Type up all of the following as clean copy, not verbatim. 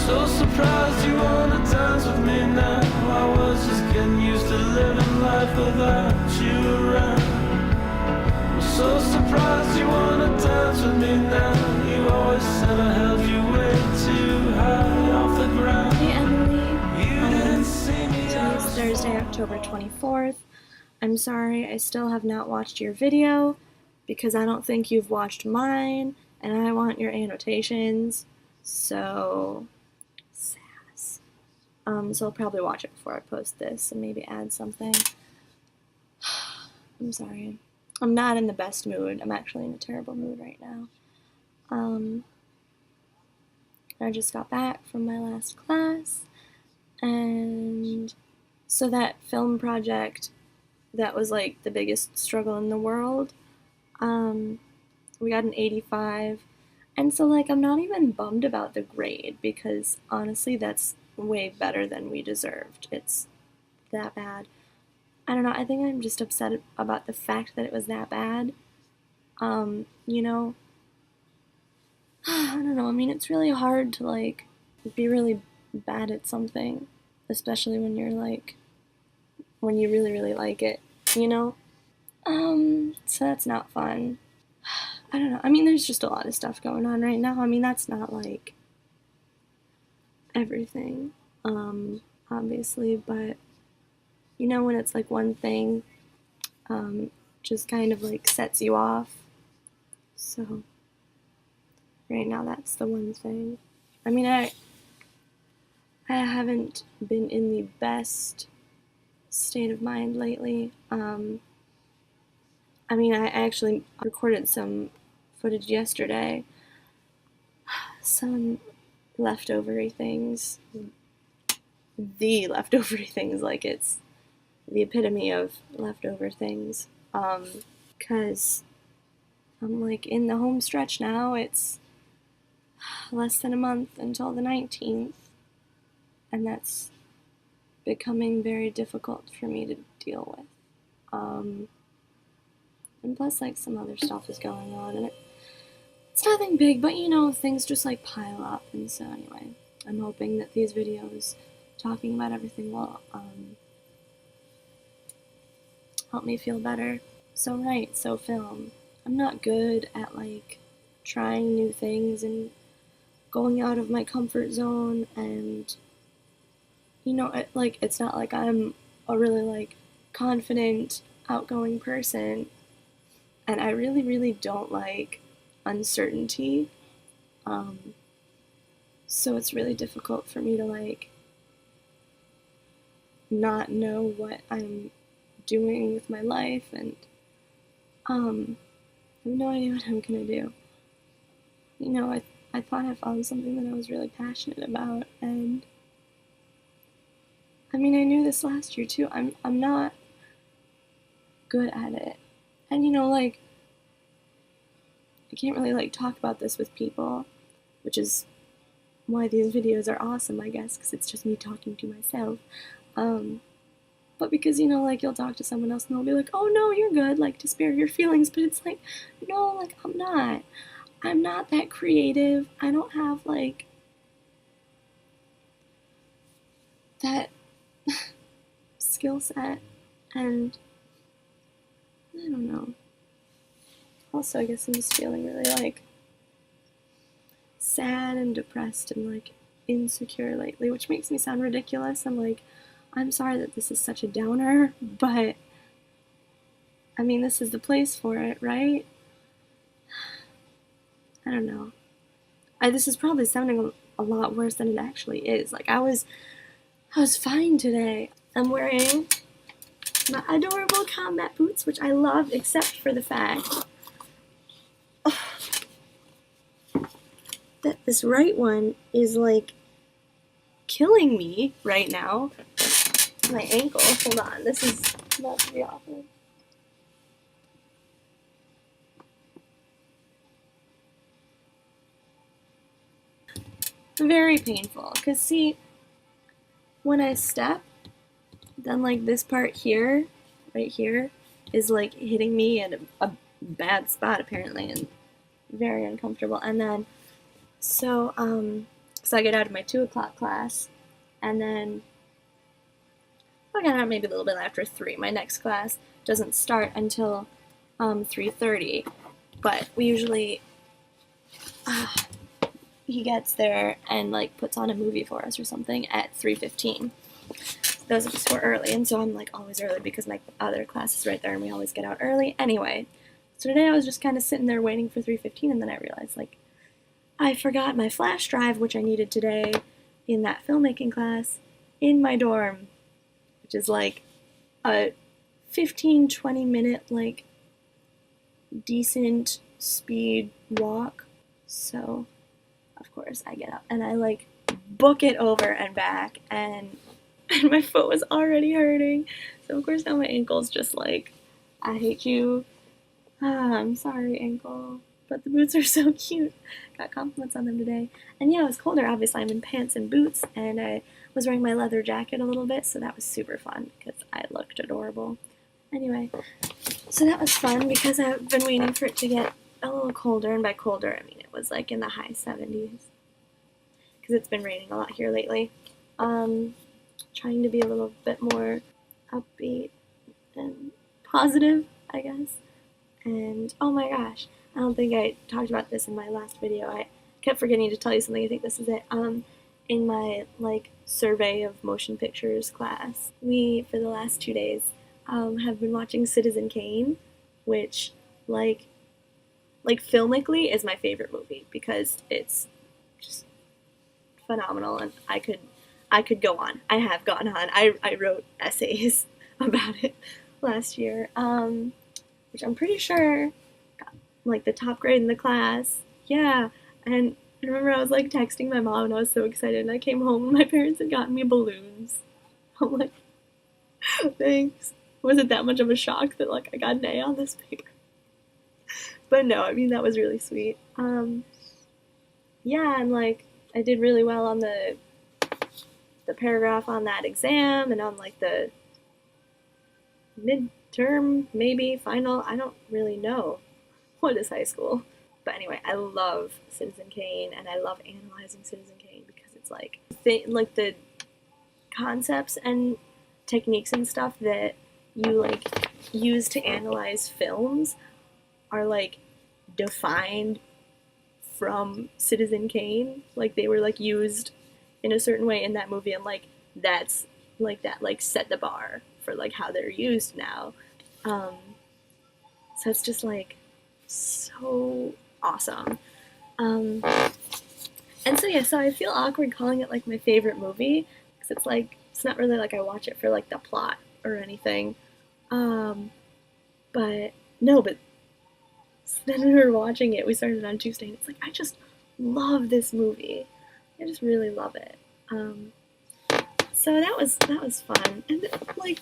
So surprised you wanna dance with me now. I was just getting used to living life without you around. I'm so surprised you wanna dance with me now. You always said I held you way too high off the ground. Hey Emily, You didn't see me. today's Thursday, October 24th. I'm sorry I still have not watched your video because I don't think you've watched mine and I want your annotations, so sass. So I'll probably watch it before I post this and maybe add something. I'm sorry. I'm not in the best mood. I'm actually in a terrible mood right now. I just got back from my last class, and so that film project that was like the biggest struggle in the world, we got an 85, and so like I'm not even bummed about the grade because honestly that's way better than we deserved. It's that bad. I don't know, I think I'm just upset about the fact that it was that bad. You know, I don't know, I mean it's really hard to like be really bad at something, especially when you're like, when you really, really like it, you know? So that's not fun. I don't know, I mean there's just a lot of stuff going on right now. I mean that's not like everything, obviously, but you know when it's like one thing, just kind of like sets you off. So right now that's the one thing. I mean I haven't been in the best state of mind lately. I mean, I actually recorded some footage yesterday, some leftovery things, the leftovery things, like it's the epitome of leftover things, because I'm like in the home stretch now. It's less than a month until the 19th, and that's becoming very difficult for me to deal with. And plus, like, some other stuff is going on, and it's nothing big, but you know, things just like pile up. And so anyway, I'm hoping that these videos talking about everything will help me feel better. So film. I'm not good at like trying new things and going out of my comfort zone, and you know, it's not like I'm a really like confident, outgoing person, and I really, really don't like uncertainty. So it's really difficult for me to like not know what I'm doing with my life, and I have no idea what I'm gonna do. You know, I thought I found something that I was really passionate about, and I mean I knew this last year too. I'm not good at it. And you know, like I can't really like talk about this with people, which is why these videos are awesome, I guess, because it's just me talking to myself. But because, you know, like you'll talk to someone else and they'll be like, oh no, you're good, like to spare your feelings, but it's like, no, like I'm not that creative. I don't have like that skill set, and I don't know. Also, I guess I'm just feeling really like sad and depressed and like insecure lately, which makes me sound ridiculous. I'm sorry that this is such a downer, but I mean, this is the place for it, right? I don't know. This is probably sounding a lot worse than it actually is. Like I was fine today. I'm wearing my adorable combat boots, which I love, except for the fact that this right one is like killing me right now. My ankle. Hold on. This is about to be awful. Very painful. Because see, when I step, then like this part here, right here, is like hitting me at a bad spot apparently, and very uncomfortable. And then, so So I get out of my 2 o'clock class, and then I get out maybe a little bit after 3. My next class doesn't start until 3:30, but we usually he gets there and like puts on a movie for us or something at 3:15. Those of us who are early, and so I'm like always early because my other class is right there, and we always get out early. Anyway, so today I was just kind of sitting there waiting for 3:15, and then I realized like I forgot my flash drive, which I needed today in that filmmaking class, in my dorm, which is like a 15-20 minute like decent speed walk. So of course I get up and I like book it over and back, and my foot was already hurting. So of course now my ankle's just like, I hate you. I'm sorry, ankle. But the boots are so cute. Got compliments on them today. And yeah, it was colder. Obviously, I'm in pants and boots, and I was wearing my leather jacket a little bit, so that was super fun because I looked adorable. Anyway, so that was fun because I've been waiting for it to get a little colder, and by colder, I mean it was like in the high 70s because it's been raining a lot here lately. Trying to be a little bit more upbeat and positive, I guess. And oh my gosh, I don't think I talked about this in my last video. I kept forgetting to tell you something. I think this is it. In my like survey of motion pictures class, we for the last 2 days have been watching Citizen Kane, which like filmically is my favorite movie because it's just phenomenal, and I could go on. I have gone on. I wrote essays about it last year. Which I'm pretty sure got like the top grade in the class. Yeah, and I remember I was like texting my mom and I was so excited, and I came home and my parents had gotten me balloons. I'm like, thanks. Was it that much of a shock that like I got an A on this paper? But no, I mean that was really sweet. Yeah, and like I did really well on the paragraph on that exam and on like the midterm, maybe final. I don't really know what is high school. But anyway, I love Citizen Kane, and I love analyzing Citizen Kane because it's like the concepts and techniques and stuff that you like use to analyze films are like defined from Citizen Kane. Like they were like used in a certain way in that movie, and like that's like that like set the bar for like how they're used now. So it's just like so awesome. And so yeah, so I feel awkward calling it like my favorite movie because it's like it's not really like I watch it for like the plot or anything. But no, but then when we were watching it, we started on Tuesday, and it's like I just love this movie. I just really love it. So that was fun, and like,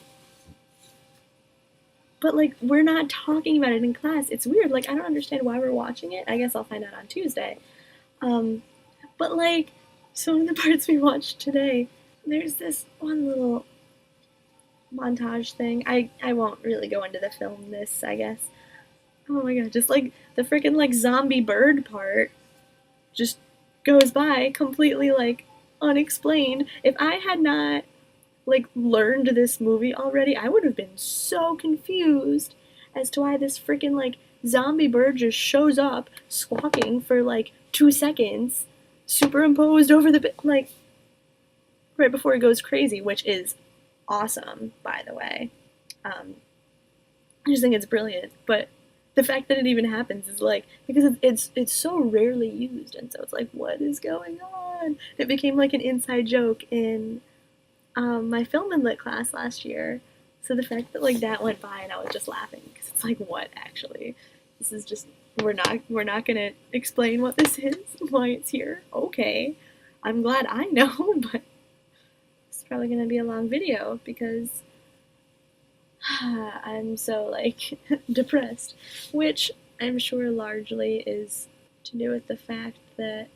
but like we're not talking about it in class. It's weird. Like I don't understand why we're watching it. I guess I'll find out on Tuesday. But like, so in the parts we watched today, there's this one little montage thing. I won't really go into the film this, I guess. Oh my god, just like the freaking like zombie bird part just goes by completely like unexplained. If I had not like learned this movie already, I would have been so confused as to why this freaking like zombie bird just shows up squawking for like 2 seconds superimposed over the like right before it goes crazy, which is awesome, by the way. I just think it's brilliant, but the fact that it even happens is like because it's so rarely used, and so it's like what is going on? It became like an inside joke in my film and lit class last year. So the fact that like that went by and I was just laughing because it's like what actually? This is just we're not gonna explain what this is, why it's here. Okay, I'm glad I know, but it's probably gonna be a long video because I'm so like depressed, which I'm sure largely is to do with the fact that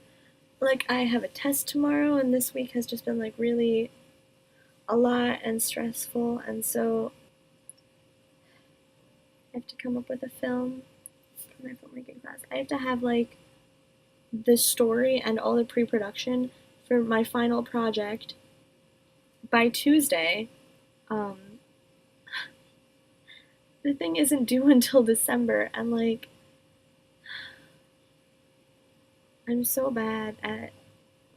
like I have a test tomorrow, and this week has just been like really a lot and stressful, and so I have to come up with a film for my filmmaking class. I have to have like the story and all the pre-production for my final project by Tuesday. Um, the thing isn't due until December, and like, I'm so bad at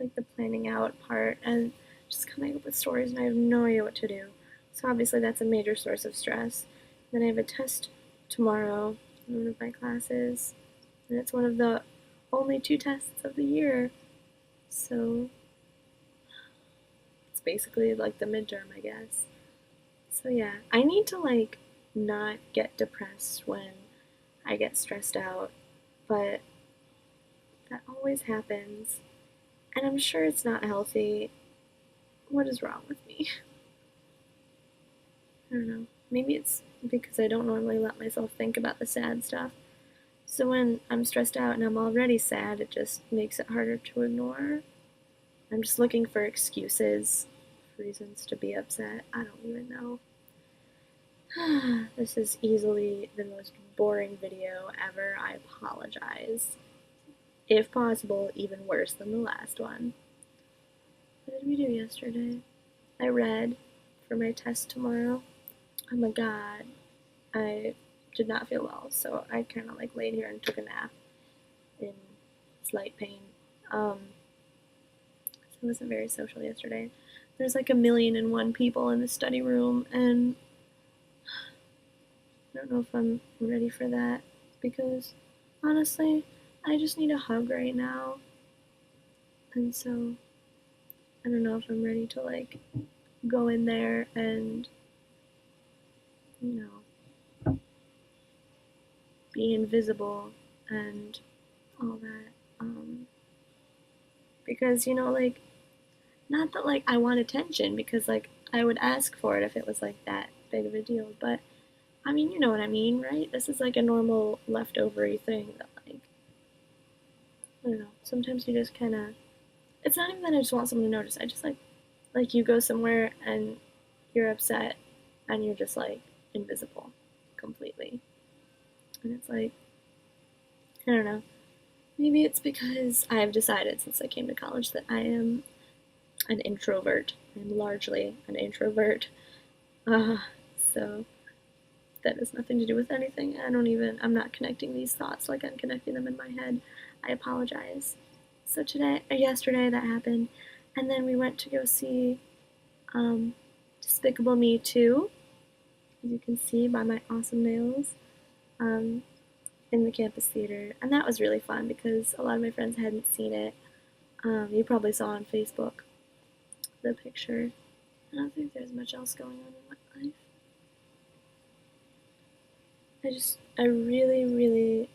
like the planning out part and just coming up with stories, and I have no idea what to do. So obviously that's a major source of stress. Then I have a test tomorrow in one of my classes, and it's one of the only 2 tests of the year. So it's basically like the midterm, I guess. So yeah, I need to like not get depressed when I get stressed out, but that always happens. And I'm sure it's not healthy. What is wrong with me? I don't know. Maybe it's because I don't normally let myself think about the sad stuff. So when I'm stressed out and I'm already sad, it just makes it harder to ignore. I'm just looking for excuses, reasons to be upset. I don't even know. This is easily the most boring video ever. I apologize. If possible, even worse than the last one. What did we do yesterday? I read for my test tomorrow. Oh my god. I did not feel well, so I kind of like laid here and took a nap in slight pain. So it wasn't very social yesterday. There's like 1,000,001 people in the study room, and I don't know if I'm ready for that because honestly, I just need a hug right now. And so I don't know if I'm ready to like go in there and, you know, be invisible and all that. Because, like, not that like I want attention because like I would ask for it if it was like that big of a deal, but I mean, you know what I mean, right? This is like a normal leftovery thing that like I don't know. Sometimes you just kind of. It's not even that I just want someone to notice. I just like you go somewhere and you're upset and you're just like invisible completely, and it's like I don't know. Maybe it's because I've decided since I came to college that I am an introvert. I'm largely an introvert. Uh, so that has nothing to do with anything. I'm not connecting these thoughts like I'm connecting them in my head. I apologize. So yesterday that happened, and then we went to go see um, Despicable Me 2, as you can see by my awesome nails, um, in the campus theater. And that was really fun because a lot of my friends hadn't seen it. You probably saw on Facebook the picture. I don't think there's much else going on in my life. I really, really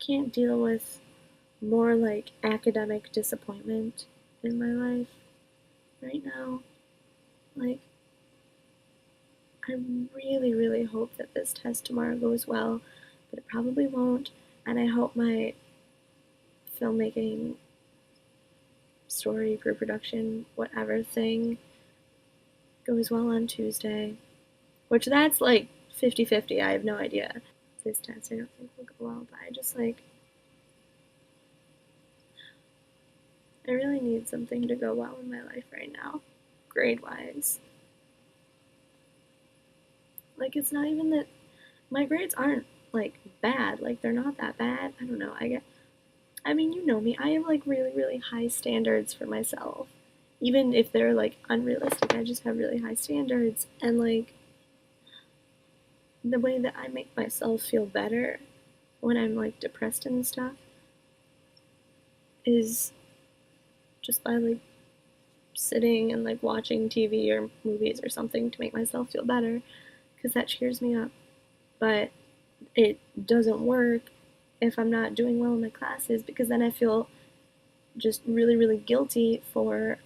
can't deal with more like academic disappointment in my life right now. Like, I really, really hope that this test tomorrow goes well, but it probably won't. And I hope my filmmaking, story, pre-production, whatever thing goes well on Tuesday. Which that's like 50-50. I have no idea. This test I don't think will go well, but I really need something to go well in my life right now, grade-wise. Like, it's not even that my grades aren't like bad. Like, they're not that bad. I don't know. I mean, you know me. I have like really, really high standards for myself. Even if they're like unrealistic, I just have really high standards. And like, the way that I make myself feel better when I'm like depressed and stuff is just by like sitting and like watching TV or movies or something to make myself feel better because that cheers me up. But it doesn't work if I'm not doing well in my classes because then I feel just really, really guilty for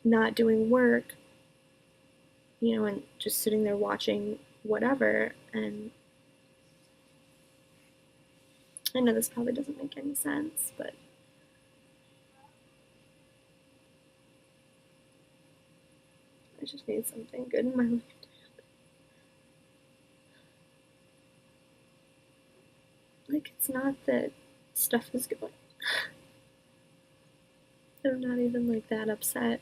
not doing work, and just sitting there watching whatever. And I know this probably doesn't make any sense, but I just need something good in my life. Like, it's not that stuff is going. I'm not even like that upset.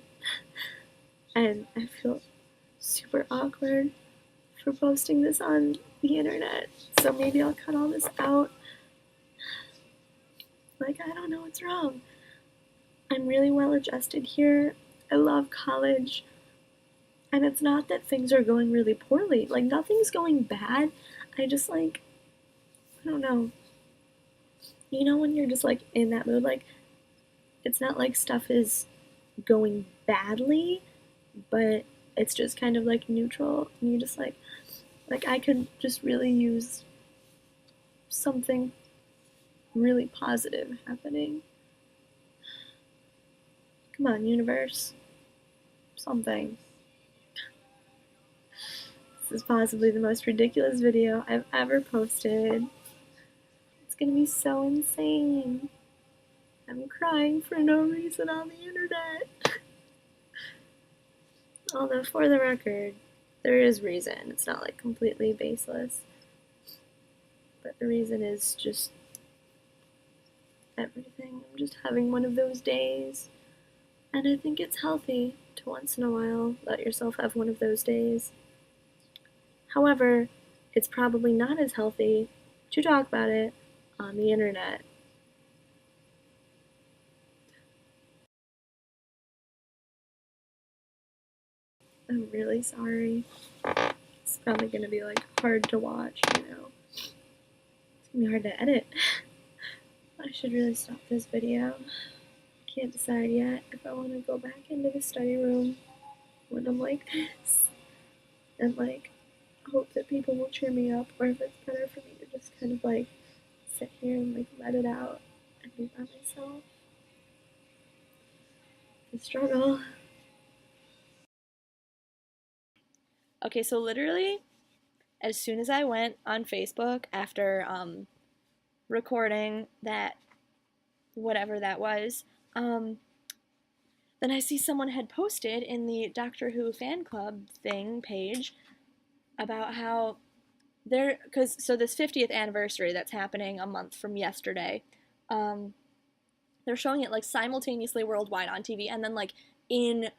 And I feel super awkward for posting this on the internet. So maybe I'll cut all this out. Like, I don't know what's wrong. I'm really well adjusted here. I love college. And it's not that things are going really poorly. Like, nothing's going bad. I just, like, I don't know. You know, when you're just, like, in that mood, like, it's not like stuff is going badly, but it's just kind of, like, neutral. And you just, like, I could just really use something really positive happening. Come on, universe. Something. This is possibly the most ridiculous video I've ever posted. It's gonna be so insane. I'm crying for no reason on the internet. Although, for the record, there is reason. It's not like completely baseless. But the reason is just everything. I'm just having one of those days. And I think it's healthy to once in a while let yourself have one of those days. However, it's probably not as healthy to talk about it on the internet. I'm really sorry. It's probably gonna be like hard to watch, you know. It's gonna be hard to edit. I should really stop this video. Can't decide yet if I want to go back into the study room when I'm like this and like hope that people will cheer me up, or if it's better for me to just kind of like sit here and like let it out and be by myself. The struggle. Okay, so literally, as soon as I went on Facebook after recording that, whatever that was, then I see someone had posted in the Doctor Who fan club thing page about how so this 50th anniversary that's happening a month from yesterday, they're showing it like simultaneously worldwide on TV, and then like in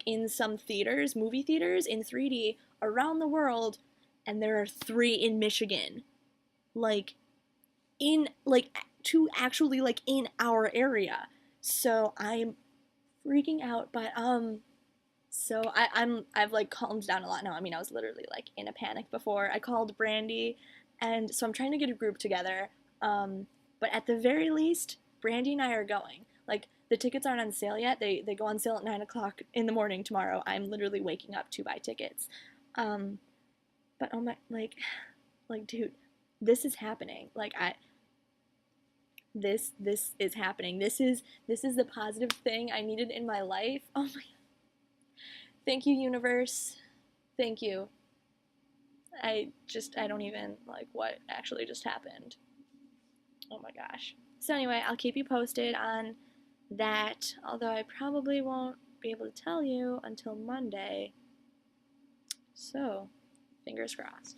in some theaters, movie theaters in 3D around the world, and there are 3 in Michigan, like in like two actually like in our area. So I'm freaking out, but so I've like calmed down a lot now. I mean, I was literally like in a panic before. I called Brandy, and so I'm trying to get a group together. But at the very least, Brandy and I are going. Like, the tickets aren't on sale yet. They go on sale at 9 o'clock in the morning tomorrow. I'm literally waking up to buy tickets. But oh my, like dude, this is happening. Like this is happening. This is the positive thing I needed in my life. Oh my, thank you, universe. Thank you. I don't even like what actually just happened. Oh my gosh. So anyway, I'll keep you posted on that, although I probably won't be able to tell you until Monday. So, fingers crossed.